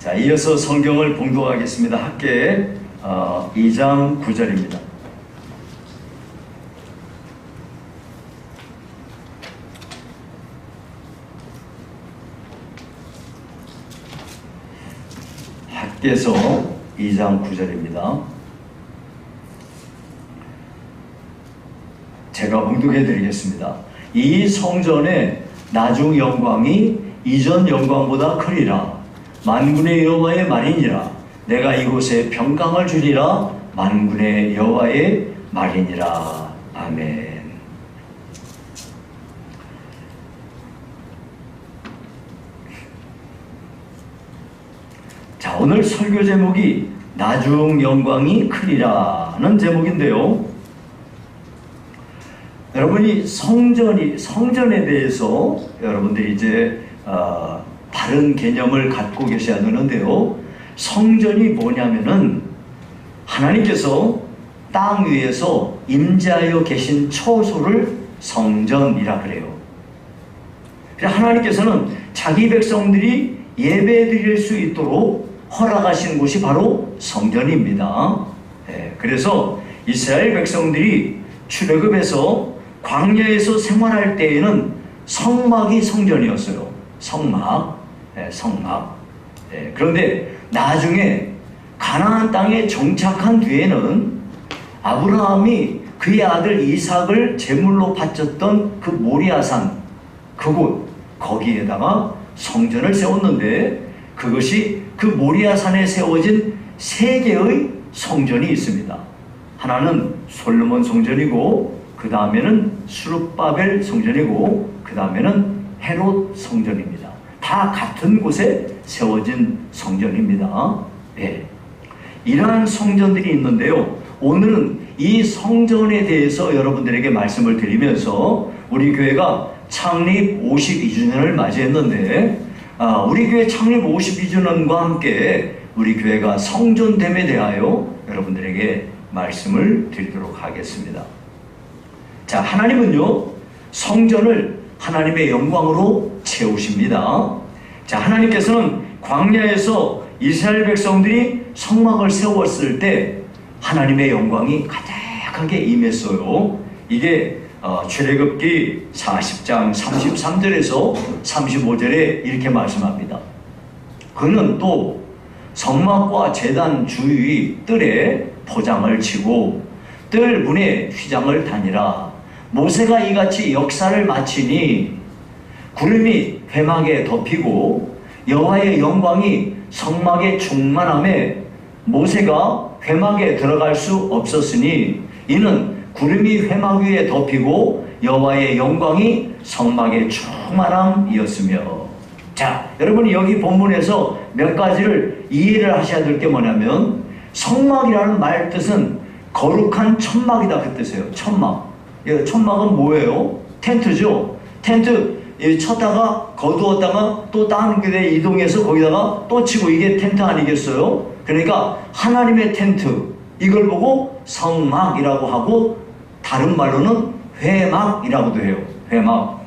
자, 이어서 성경을 봉독하겠습니다. 학계 2장 9절입니다. 학계서 2장 9절입니다. 제가 봉독해 드리겠습니다. 이 성전의 나중 영광이 이전 영광보다 크리라. 만군의 여호와의 말이니라. 내가 이곳에 평강을 주리라. 만군의 여호와의 말이니라. 아멘. 자, 오늘 설교 제목이 나중 영광이 크리라는 제목인데요. 여러분이 성전에 대해서 여러분들이 이제 바른 개념을 갖고 계셔야 되는데요. 성전이 뭐냐면은 하나님께서 땅 위에서 임재하여 계신 처소를 성전이라 그래요. 하나님께서는 자기 백성들이 예배 드릴 수 있도록 허락하신 곳이 바로 성전입니다. 그래서 이스라엘 백성들이 출애굽에서 광야에서 생활할 때에는 성막이 성전이었어요. 성막. 그런데 나중에 가나안 땅에 정착한 뒤에는 아브라함이 그의 아들 이삭을 제물로 바쳤던 그 모리아산, 그곳, 거기에다가 성전을 세웠는데 그것이 그 모리아산에 세워진 세 개의 성전이 있습니다. 하나는 솔로몬 성전이고, 그 다음에는 수룹바벨 성전이고, 그 다음에는 헤롯 성전입니다. 다 같은 곳에 세워진 성전입니다. 네. 이러한 성전들이 있는데요. 오늘은 이 성전에 대해서 여러분들에게 말씀을 드리면서 우리 교회가 창립 52주년을 맞이했는데, 우리 교회 창립 52주년과 함께 우리 교회가 성전됨에 대하여 여러분들에게 말씀을 드리도록 하겠습니다. 자, 하나님은요, 성전을 하나님의 영광으로 채우십니다. 자, 하나님께서는 광야에서 이스라엘 백성들이 성막을 세웠을 때 하나님의 영광이 가득하게 임했어요. 이게 출애굽기 40장 33절에서 35절에 이렇게 말씀합니다. 그는 또 성막과 제단 주위 뜰에 포장을 치고 뜰 문에 휘장을 다니라. 모세가 이같이 역사를 마치니 구름이 회막에 덮이고 여호와의 영광이 성막에 충만함에 모세가 회막에 들어갈 수 없었으니 이는 구름이 회막 위에 덮이고 여호와의 영광이 성막에 충만함이었으며. 자, 여러분이 여기 본문에서 몇 가지를 이해를 하셔야 될 게 뭐냐면, 성막이라는 말 뜻은 거룩한 천막이다 그 뜻이에요. 천막. 천막은 뭐예요? 텐트죠. 텐트 쳤다가 거두었다가 또 다른 곳에 이동해서 거기다가 또 치고, 이게 텐트 아니겠어요? 그러니까 하나님의 텐트, 이걸 보고 성막이라고 하고, 다른 말로는 회막이라고도 해요. 회막.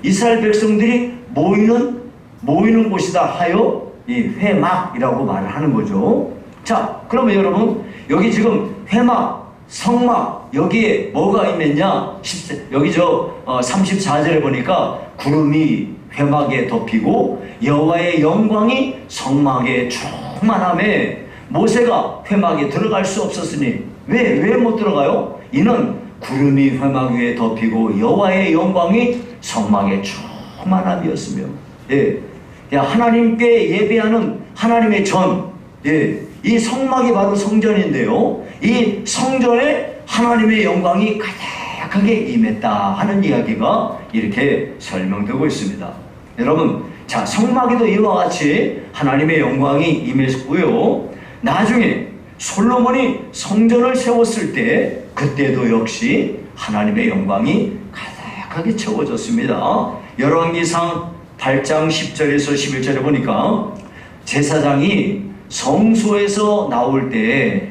이스라엘 백성들이 모이는 곳이다 하여 이 회막이라고 말을 하는 거죠. 자, 그러면 여러분, 여기 지금 회막, 성막, 여기에 뭐가 있느냐? 여기 34절에 보니까 구름이 회막에 덮이고 여호와의 영광이 성막에 충만함에 모세가 회막에 들어갈 수 없었으니, 왜 못 들어가요? 이는 구름이 회막 위에 덮이고 여호와의 영광이 성막에 충만함이었으며. 하나님께 예배하는 하나님의 전, 이 성막이 바로 성전인데요. 이 성전에 하나님의 영광이 가득하게 임했다 하는 이야기가 이렇게 설명되고 있습니다. 여러분, 자, 성막에도 이와 같이 하나님의 영광이 임했고요. 나중에 솔로몬이 성전을 세웠을 때, 그때도 역시 하나님의 영광이 가득하게 채워졌습니다. 열왕기상 8장 10절에서 11절에 보니까 제사장이 성소에서 나올 때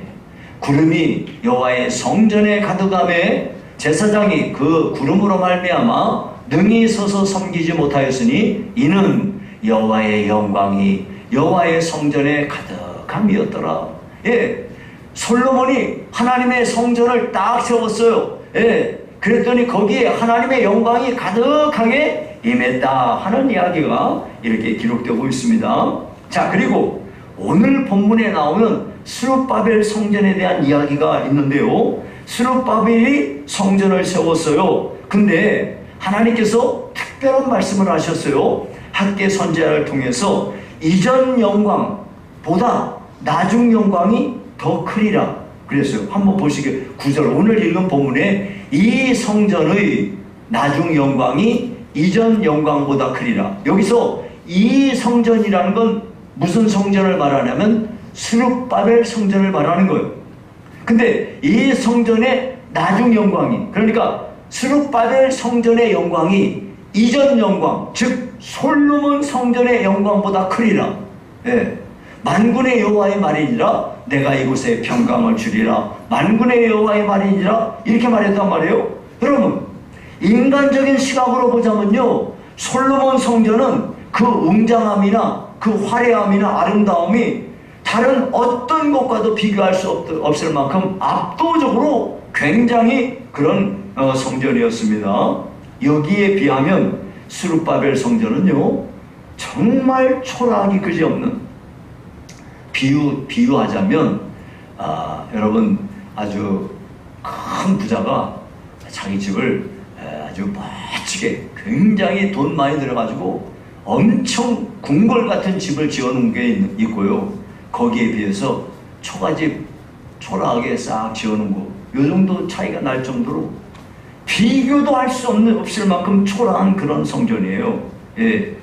구름이 여호와의 성전에 가득함에 제사장이 그 구름으로 말미암아 능히 서서 섬기지 못하였으니 이는 여호와의 영광이 여호와의 성전에 가득함이었더라. 예, 솔로몬이 하나님의 성전을 딱 세웠어요. 예, 그랬더니 거기에 하나님의 영광이 가득하게 임했다 하는 이야기가 이렇게 기록되고 있습니다. 자, 그리고 오늘 본문에 나오는 스룹바벨 성전에 대한 이야기가 있는데요. 스룹바벨이 성전을 세웠어요. 근데 하나님께서 특별한 말씀을 하셨어요. 학개 선지자를 통해서 이전 영광보다 나중 영광이 더 크리라 그랬어요. 한번 보시게 9절 오늘 읽은 본문에 이 성전의 나중 영광이 이전 영광보다 크리라. 여기서 이 성전이라는 건 무슨 성전을 말하냐면 스룹바벨 성전을 말하는 거예요. 근데 이 성전의 나중 영광이, 그러니까 스룹바벨 성전의 영광이 이전 영광, 즉 솔로몬 성전의 영광보다 크리라. 예. 만군의 여호와의 말이니라 내가 이곳에 평강을 주리라. 만군의 여호와의 말이니라 이렇게 말했단 말이에요. 여러분, 인간적인 시각으로 보자면요, 솔로몬 성전은 그 웅장함이나 그 화려함이나 아름다움이 다른 어떤 것과도 비교할 수 없을 만큼 압도적으로 굉장히 그런 성전이었습니다. 여기에 비하면 스룹바벨 성전은요 정말 초라하기 그지없는, 비유하자면 여러분, 아주 큰 부자가 자기 집을 아주 멋지게 굉장히 돈 많이 들어가지고 엄청 궁궐 같은 집을 지어놓은 게 있고요. 거기에 비해서 초가집 초라하게 싹 지어놓은 거, 요 정도 차이가 날 정도로 비교도 할 수 없을 만큼 초라한 그런 성전이에요. 예.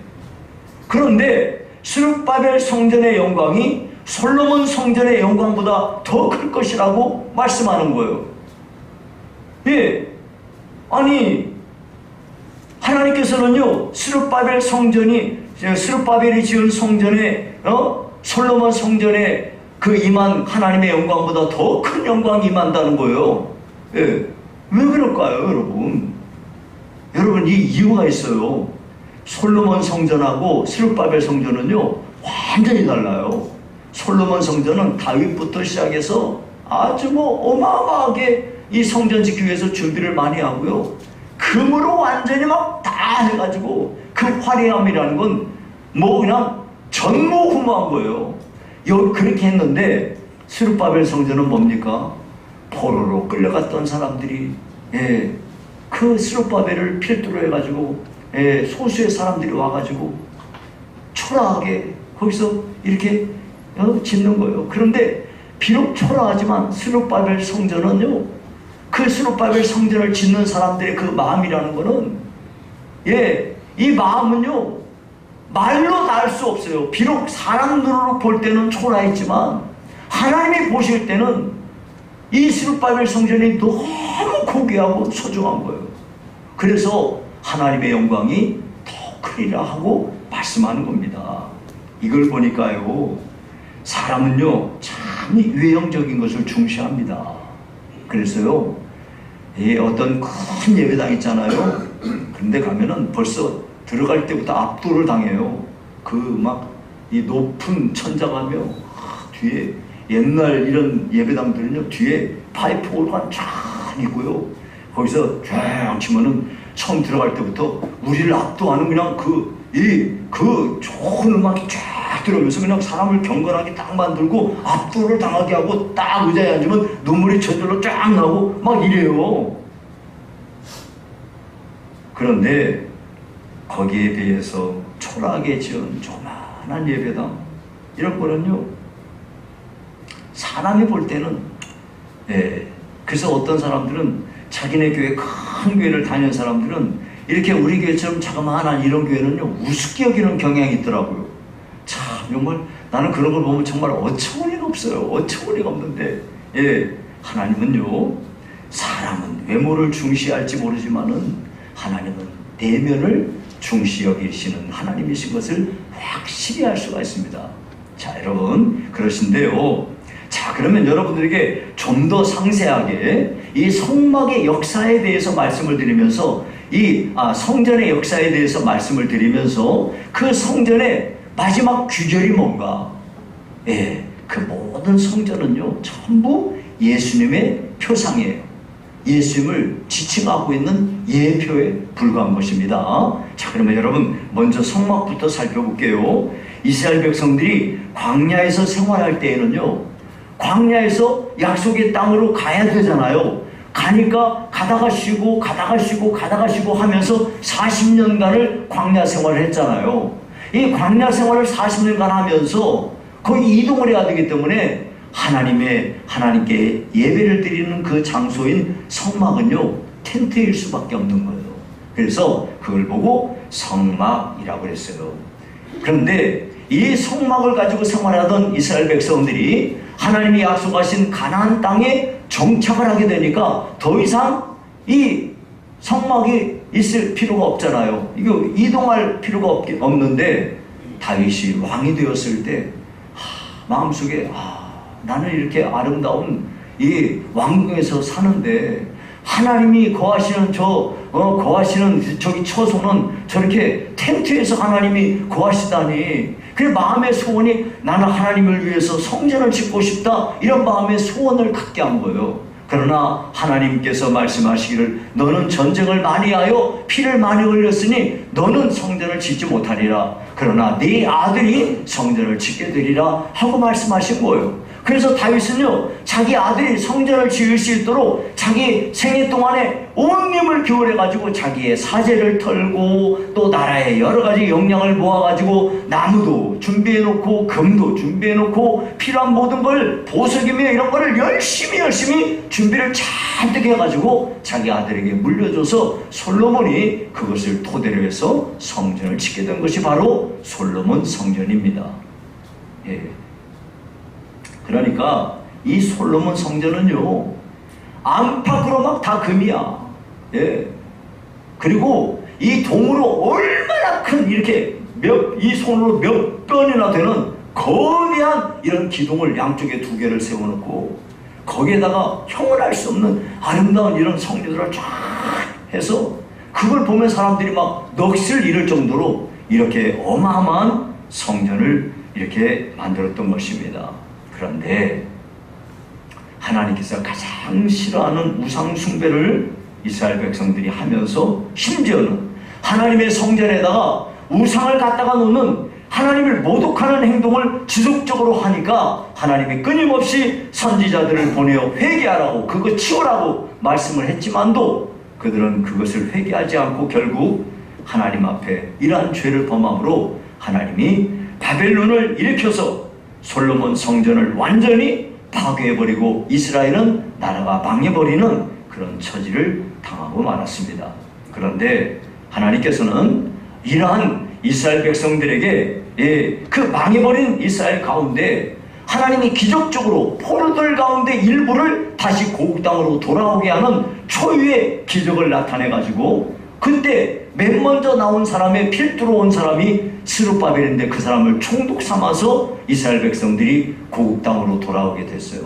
그런데 스룹바벨 성전의 영광이 솔로몬 성전의 영광보다 더 클 것이라고 말씀하는 거예요. 예. 아니, 하나님께서는요, 스룹바벨이 지은 성전에, 솔로몬 성전에 그 임한 하나님의 영광보다 더 큰 영광이 임한다는 거예요. 예. 왜 그럴까요, 여러분? 여러분, 이 이유가 있어요. 솔로몬 성전하고 스룹바벨 성전은요, 완전히 달라요. 솔로몬 성전은 다윗부터 시작해서 아주 어마어마하게 이 성전 짓기 위해서 준비를 많이 하고요. 금으로 완전히 막 다 해가지고 그 화려함이라는 건 그냥 전무후무한 거예요. 그렇게 했는데 스룹바벨 성전은 뭡니까? 포로로 끌려갔던 사람들이, 예, 그 스룹바벨을 필두로 해가지고, 예, 소수의 사람들이 와가지고 초라하게 거기서 이렇게 짓는 거예요. 그런데 비록 초라하지만 스룹바벨 성전은요, 그 스룹바벨 성전을 짓는 사람들의 그 마음이라는 거는, 예, 이 마음은요 말로 다 알 수 없어요. 비록 사람들로 볼 때는 초라했지만 하나님이 보실 때는 이 스룹바벨 성전이 너무 고귀하고 소중한 거예요. 그래서 하나님의 영광이 더 크리라 하고 말씀하는 겁니다. 이걸 보니까요, 사람은요 참 외형적인 것을 중시합니다. 그래서요, 어떤 큰 예배당 있잖아요. 그런데 가면은 벌써 들어갈 때부터 압도를 당해요. 이 높은 천장하며 뒤에, 옛날 이런 예배당들은요 뒤에 파이프 오르간 쫙 있고요. 거기서 쫙 치면은 처음 들어갈 때부터 우리를 압도하는 그냥 좋은 음악이 쫙 들어오면서 그냥 사람을 경건하게 딱 만들고 압도를 당하게 하고, 딱 의자에 앉으면 눈물이 저절로 쫙 나고 막 이래요. 그런데 거기에 비해서 초라하게 지은 조만한 예배당, 이런 거는요 사람이 볼 때는, 예, 그래서 어떤 사람들은 자기네 교회, 큰 교회를 다니는 사람들은 이렇게 우리 교회처럼 자그마한 이런 교회는요 우습게 여기는 경향이 있더라고요. 참 정말 나는 그런 걸 보면 정말 어처구니가 없어요. 어처구니가 없는데, 예, 하나님은요, 사람은 외모를 중시할지 모르지만은 하나님은 내면을 중시 여기시는 하나님이신 것을 확실히 알 수가 있습니다. 자, 여러분, 그러신데요, 자, 그러면 여러분들에게 좀 더 상세하게 이 성막의 역사에 대해서 말씀을 드리면서, 성전의 역사에 대해서 말씀을 드리면서 그 성전의 마지막 귀결이 뭔가? 예, 그 모든 성전은요 전부 예수님의 표상이에요. 예수님을 지칭하고 있는 예표에 불과한 것입니다. 자, 그러면 여러분 먼저 성막부터 살펴볼게요. 이스라엘 백성들이 광야에서 생활할 때에는요, 광야에서 약속의 땅으로 가야 되잖아요. 가니까 가다가 쉬고 가다가 쉬고 가다가 쉬고 하면서 40년간을 광야 생활을 했잖아요. 이 광야 생활을 40년간 하면서 거의 이동을 해야 되기 때문에 하나님께 예배를 드리는 그 장소인 성막은요 텐트일 수밖에 없는 거예요. 그래서 그걸 보고 성막이라고 했어요. 그런데 이 성막을 가지고 생활하던 이스라엘 백성들이 하나님이 약속하신 가나안 땅에 정착을 하게 되니까 더 이상 이 성막이 있을 필요가 없잖아요. 이거 이동할 필요가 없는데 다윗이 왕이 되었을 때 마음속에 나는 이렇게 아름다운 이 왕궁에서 사는데 하나님이 거하시는 거하시는 저기 처소는 저렇게 텐트에서 하나님이 거하시다니, 그 마음의 소원이 나는 하나님을 위해서 성전을 짓고 싶다, 이런 마음의 소원을 갖게 한 거예요. 그러나 하나님께서 말씀하시기를 너는 전쟁을 많이 하여 피를 많이 흘렸으니 너는 성전을 짓지 못하리라. 그러나 네 아들이 성전을 짓게 되리라 하고 말씀하신 거예요. 그래서 다윗은요 자기 아들이 성전을 지을 수 있도록 자기 생애 동안에 온 힘을 기울여가지고 자기의 사제를 털고 또 나라의 여러가지 역량을 모아가지고 나무도 준비해놓고 금도 준비해놓고 필요한 모든 걸 보석이며 이런 거를 열심히 준비를 잔뜩 해가지고 자기 아들에게 물려줘서 솔로몬이 그것을 토대로 해서 성전을 짓게 된 것이 바로 솔로몬 성전입니다. 예. 그러니까 이 솔로몬 성전은요 안팎으로 막 다 금이야. 예. 그리고 이 동으로 얼마나 큰 이렇게 이 손으로 몇 번이나 되는 거대한 이런 기둥을 양쪽에 2개를 세워놓고 거기에다가 형언할 수 없는 아름다운 이런 성류들을 쫙 해서 그걸 보면 사람들이 막 넋을 잃을 정도로 이렇게 어마어마한 성전을 이렇게 만들었던 것입니다. 그런데 하나님께서 가장 싫어하는 우상 숭배를 이스라엘 백성들이 하면서 심지어는 하나님의 성전에다가 우상을 갖다가 놓는 하나님을 모독하는 행동을 지속적으로 하니까 하나님이 끊임없이 선지자들을 보내어 회개하라고, 그거 치우라고 말씀을 했지만도 그들은 그것을 회개하지 않고 결국 하나님 앞에 이러한 죄를 범함으로 하나님이 바벨론을 일으켜서 솔로몬 성전을 완전히 파괴해버리고 이스라엘은 나라가 망해버리는 그런 처지를 당하고 말았습니다. 그런데 하나님께서는 이러한 이스라엘 백성들에게 그 망해버린 이스라엘 가운데 하나님이 기적적으로 포로들 가운데 일부를 다시 고국 땅으로 돌아오게 하는 초유의 기적을 나타내가지고 그때 맨 먼저 나온 사람의 필두로 온 사람이 스룹바벨인데 그 사람을 총독 삼아서 이스라엘 백성들이 고국 땅으로 돌아오게 됐어요.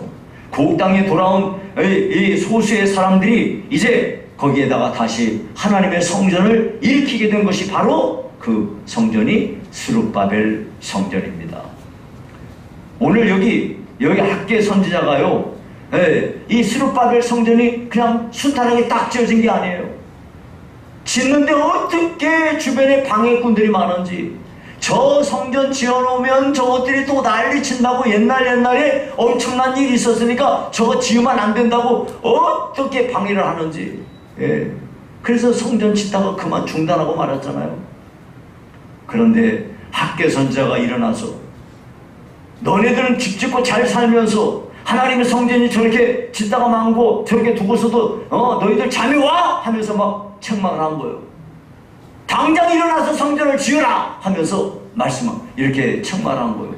고국 땅에 돌아온 이 소수의 사람들이 이제 거기에다가 다시 하나님의 성전을 일으키게 된 것이 바로 그 성전이 스룹바벨 성전입니다. 오늘 여기 학계 선지자가요, 이 스룹바벨 성전이 그냥 순탄하게 딱 지어진 게 아니에요. 짓는데 어떻게 주변에 방해꾼들이 많은지, 저 성전 지어놓으면 저것들이 또 난리 친다고 옛날에 엄청난 일이 있었으니까 저거 지으면 안 된다고 어떻게 방해를 하는지. 그래서 성전 짓다가 그만 중단하고 말았잖아요. 그런데 학계 선지자가 일어나서 너네들은 집 짓고 잘 살면서 하나님의 성전이 저렇게 짓다가 망고 저렇게 두고서도 너희들 잠이 와? 하면서 막 책망을 한 거예요. 당장 일어나서 성전을 지으라! 하면서 이렇게 책망을 한 거예요.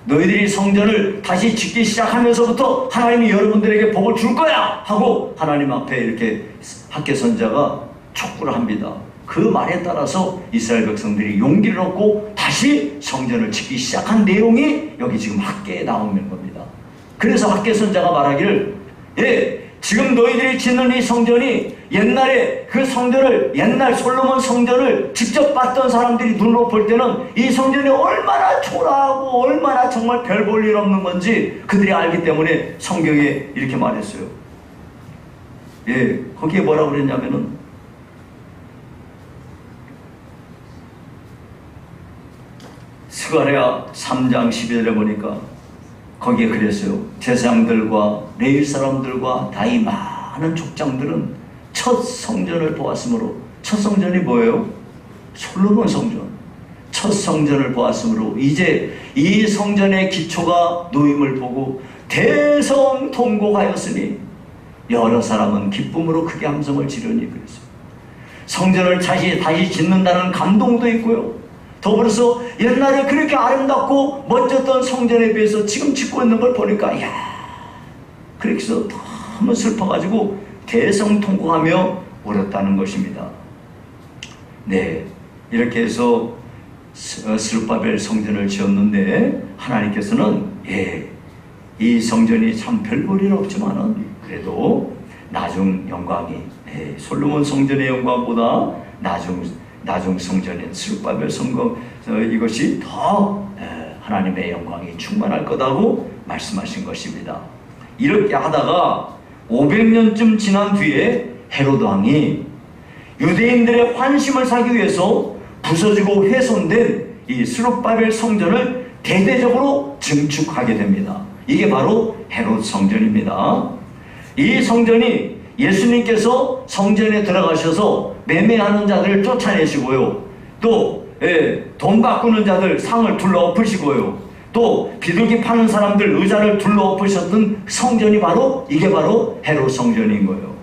너희들이 성전을 다시 짓기 시작하면서부터 하나님이 여러분들에게 복을 줄 거야! 하고 하나님 앞에 이렇게 학계 선지자가 촉구를 합니다. 그 말에 따라서 이스라엘 백성들이 용기를 얻고 다시 성전을 짓기 시작한 내용이 여기 지금 학계에 나오는 겁니다. 그래서 학계 선지자가 말하기를 지금 너희들이 짓는 이 성전이 옛날에 그 성전을, 옛날 솔로몬 성전을 직접 봤던 사람들이 눈으로 볼 때는 이 성전이 얼마나 초라하고 얼마나 정말 별 볼 일 없는 건지 그들이 알기 때문에 성경에 이렇게 말했어요. 예, 거기에 뭐라고 그랬냐면은 스가랴 3장 12절에 보니까 거기에 그랬어요. 제사장들과 레위 사람들과 다 이 많은 족장들은 첫 성전을 보았으므로, 첫 성전이 뭐예요? 솔로몬 성전. 첫 성전을 보았으므로 이제 이 성전의 기초가 놓임을 보고 대성통곡하였으니 여러 사람은 기쁨으로 크게 함성을 지르니 그랬어요. 성전을 다시 짓는다는 감동도 있고요. 더불어서 옛날에 그렇게 아름답고 멋졌던 성전에 비해서 지금 짓고 있는 걸 보니까 이야, 그렇게 해서 너무 슬퍼가지고 대성통곡하며 울었다는 것입니다. 네, 이렇게 해서 스룹바벨 성전을 지었는데 하나님께서는 이 성전이 참 별 볼 일 없지만은 그래도 나중 영광이 솔로몬 성전의 영광보다 나중 성전인 스룹바벨 성전 이것이 더 하나님의 영광이 충만할 거다고 말씀하신 것입니다. 이렇게 하다가 500년쯤 지난 뒤에 헤로드 왕이 유대인들의 환심을 사기 위해서 부서지고 훼손된 이 스룹바벨 성전을 대대적으로 증축하게 됩니다. 이게 바로 헤롯 성전입니다. 이 성전이 예수님께서 성전에 들어가셔서 매매하는 자들을 쫓아내시고요. 또 돈 바꾸는 자들 상을 둘러엎으시고요. 또 비둘기 파는 사람들 의자를 둘러엎으셨던 성전이 이게 바로 헤롯 성전인 거예요.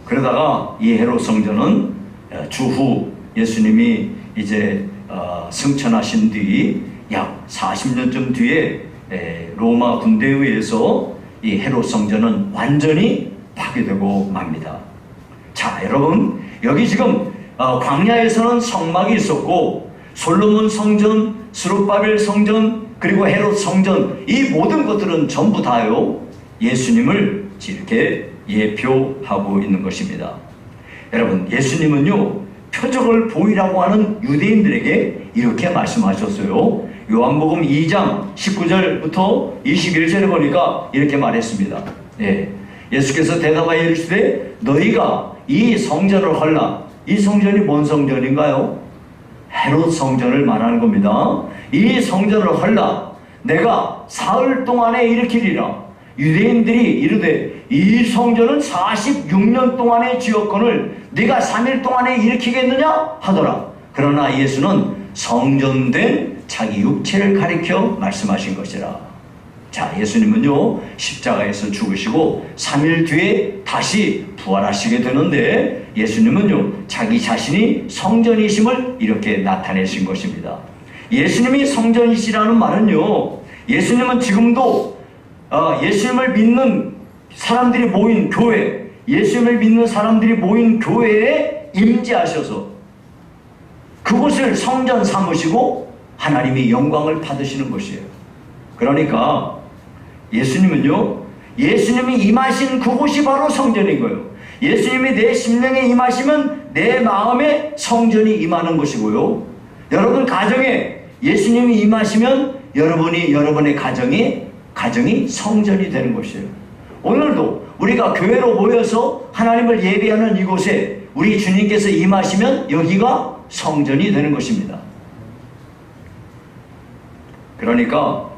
그러다가 이 헤롯 성전은 주후 예수님이 이제 승천하신 뒤 약 40년쯤 뒤에 로마 군대에 의해서 이 헤롯 성전은 완전히 파괴되고 맙니다. 자, 여러분, 여기 지금 광야에서는 성막이 있었고 솔로몬 성전, 스룹바벨 성전, 그리고 헤롯 성전, 이 모든 것들은 전부 다요 예수님을 이렇게 예표하고 있는 것입니다. 여러분, 예수님은요 표적을 보이라고 하는 유대인들에게 이렇게 말씀하셨어요. 요한복음 2장 19절부터 21절에 보니까 이렇게 말했습니다. 예수께서 대답하여 이르시되 너희가 이 성전을 헐라. 이 성전이 뭔 성전인가요? 헤롯 성전을 말하는 겁니다. 이 성전을 헐라. 내가 사흘 동안에 일으키리라. 유대인들이 이르되 이 성전은 46년 동안에 지었거늘 네가 3일 동안에 일으키겠느냐 하더라. 그러나 예수는 성전된 자기 육체를 가리켜 말씀하신 것이라. 자, 예수님은요 십자가에서 죽으시고 3일 뒤에 다시 부활하시게 되는데 예수님은요 자기 자신이 성전이심을 이렇게 나타내신 것입니다. 예수님이 성전이시라는 말은요, 예수님은 지금도 예수님을 믿는 사람들이 모인 교회, 예수님을 믿는 사람들이 모인 교회에 임재하셔서 그곳을 성전 삼으시고 하나님이 영광을 받으시는 것이에요. 그러니까 예수님은요, 예수님이 임하신 그곳이 바로 성전인 거예요. 예수님이 내 심령에 임하시면 내 마음에 성전이 임하는 것이고요. 여러분 가정에 예수님이 임하시면 여러분의 가정이 성전이 되는 것이에요. 오늘도 우리가 교회로 모여서 하나님을 예배하는 이곳에 우리 주님께서 임하시면 여기가 성전이 되는 것입니다. 그러니까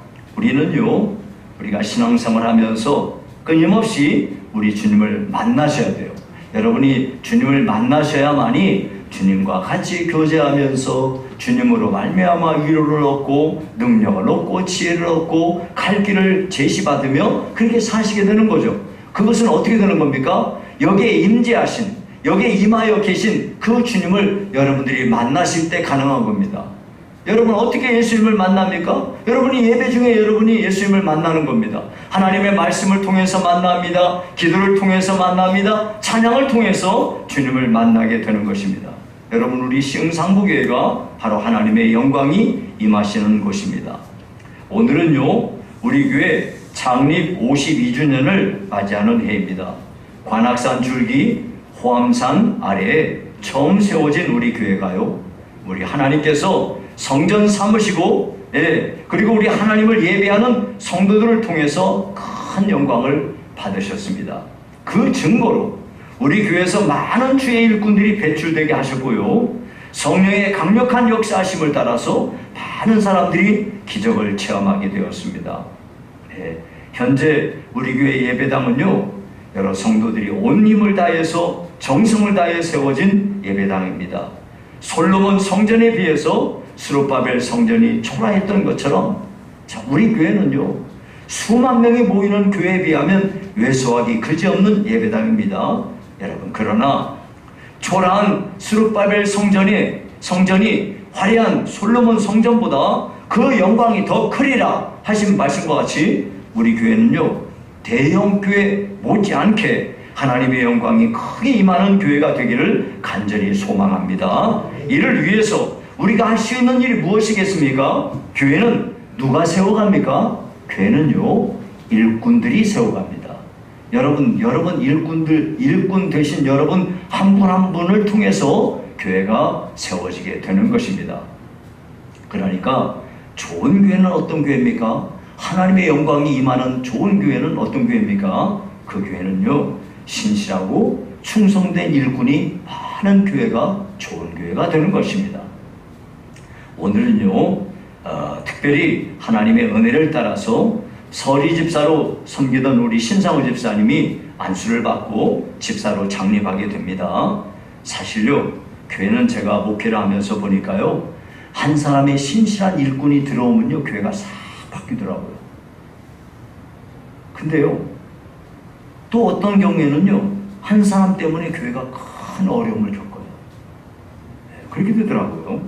우리가 신앙생활 하면서 끊임없이 우리 주님을 만나셔야 돼요. 여러분이 주님을 만나셔야만이 주님과 같이 교제하면서 주님으로 말미암아 위로를 얻고 능력을 얻고 지혜를 얻고 갈 길을 제시받으며 그렇게 사시게 되는 거죠. 그것은 어떻게 되는 겁니까? 여기에 임재하신, 여기에 임하여 계신 그 주님을 여러분들이 만나실 때 가능한 겁니다. 여러분 어떻게 예수님을 만납니까? 여러분이 예배 중에 여러분이 예수님을 만나는 겁니다. 하나님의 말씀을 통해서 만납니다. 기도를 통해서 만납니다. 찬양을 통해서 주님을 만나게 되는 것입니다. 여러분 우리 시흥상부교회가 바로 하나님의 영광이 임하시는 곳입니다. 오늘은요 우리 교회 창립 52주년을 맞이하는 해입니다. 관악산 줄기 호암산 아래에 처음 세워진 우리 교회가요, 우리 하나님께서 성전 삼으시고, 그리고 우리 하나님을 예배하는 성도들을 통해서 큰 영광을 받으셨습니다. 그 증거로 우리 교회에서 많은 주의 일꾼들이 배출되게 하셨고요, 성령의 강력한 역사하심을 따라서 많은 사람들이 기적을 체험하게 되었습니다. 현재 우리 교회 예배당은요, 여러 성도들이 온 힘을 다해서 정성을 다해 세워진 예배당입니다. 솔로몬 성전에 비해서 스룹바벨 성전이 초라했던 것처럼, 우리 교회는요, 수만 명이 모이는 교회에 비하면 왜소하기 그지없는 예배당입니다. 여러분, 그러나 초라한 스룹바벨 성전이 화려한 솔로몬 성전보다 그 영광이 더 크리라 하신 말씀과 같이 우리 교회는요, 대형 교회 못지않게 하나님의 영광이 크게 임하는 교회가 되기를 간절히 소망합니다. 이를 위해서 우리가 할 수 있는 일이 무엇이겠습니까? 교회는 누가 세워갑니까? 교회는요, 일꾼들이 세워갑니다. 여러분 일꾼 되신 여러분 한 분 한 분을 통해서 교회가 세워지게 되는 것입니다. 그러니까 좋은 교회는 어떤 교회입니까? 하나님의 영광이 임하는 좋은 교회는 어떤 교회입니까? 그 교회는요, 신실하고 충성된 일꾼이 많은 교회가 좋은 교회가 되는 것입니다. 오늘은요, 특별히 하나님의 은혜를 따라서 서리 집사로 섬기던 우리 신상우 집사님이 안수를 받고 집사로 창립하게 됩니다. 사실요, 교회는 제가 목회를 하면서 보니까요, 한 사람의 신실한 일꾼이 들어오면요, 교회가 싹 바뀌더라고요. 근데요, 또 어떤 경우에는요, 한 사람 때문에 교회가 큰 어려움을 겪어요. 그렇게 되더라고요.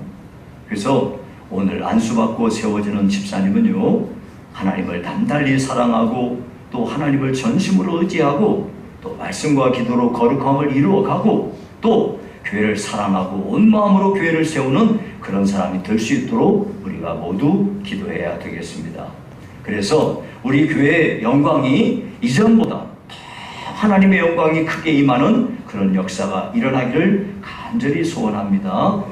그래서 오늘 안수받고 세워지는 집사님은요, 하나님을 단달리 사랑하고 또 하나님을 전심으로 의지하고 또 말씀과 기도로 거룩함을 이루어가고 또 교회를 사랑하고 온 마음으로 교회를 세우는 그런 사람이 될 수 있도록 우리가 모두 기도해야 되겠습니다. 그래서 우리 교회의 영광이 이전보다 더 하나님의 영광이 크게 임하는 그런 역사가 일어나기를 간절히 소원합니다.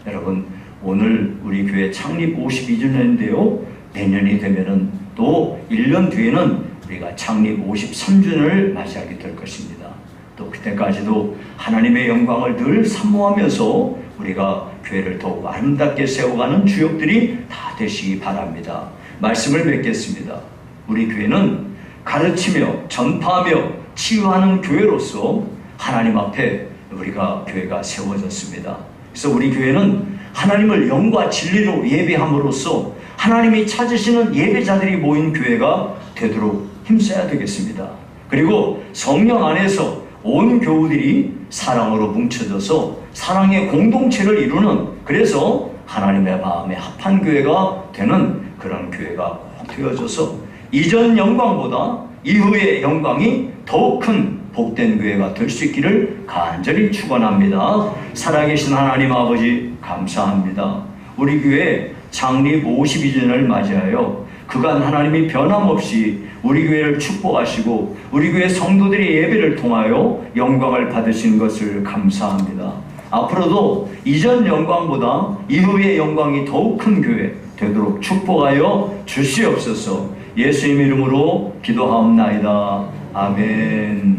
여러분, 오늘 우리 교회 창립 52주년인데요. 내년이 되면은 또 1년 뒤에는 우리가 창립 53주년을 맞이하게 될 것입니다. 또 그때까지도 하나님의 영광을 늘 사모하면서 우리가 교회를 더욱 아름답게 세워가는 주역들이 다 되시기 바랍니다. 말씀을 맺겠습니다. 우리 교회는 가르치며 전파하며 치유하는 교회로서 하나님 앞에 우리가 교회가 세워졌습니다. 그래서 우리 교회는 하나님을 영과 진리로 예배함으로써 하나님이 찾으시는 예배자들이 모인 교회가 되도록 힘써야 되겠습니다. 그리고 성령 안에서 온 교우들이 사랑으로 뭉쳐져서 사랑의 공동체를 이루는, 그래서 하나님의 마음에 합한 교회가 되는 그런 교회가 꼭 되어져서 이전 영광보다 이후의 영광이 더욱 큰 복된 교회가 될 수 있기를 간절히 축원합니다. 살아계신 하나님 아버지 감사합니다. 우리 교회 창립 52주년을 맞이하여 그간 하나님이 변함없이 우리 교회를 축복하시고 우리 교회 성도들의 예배를 통하여 영광을 받으신 것을 감사합니다. 앞으로도 이전 영광보다 이후의 영광이 더욱 큰 교회 되도록 축복하여 주시옵소서. 예수님 이름으로 기도하옵나이다. 아멘.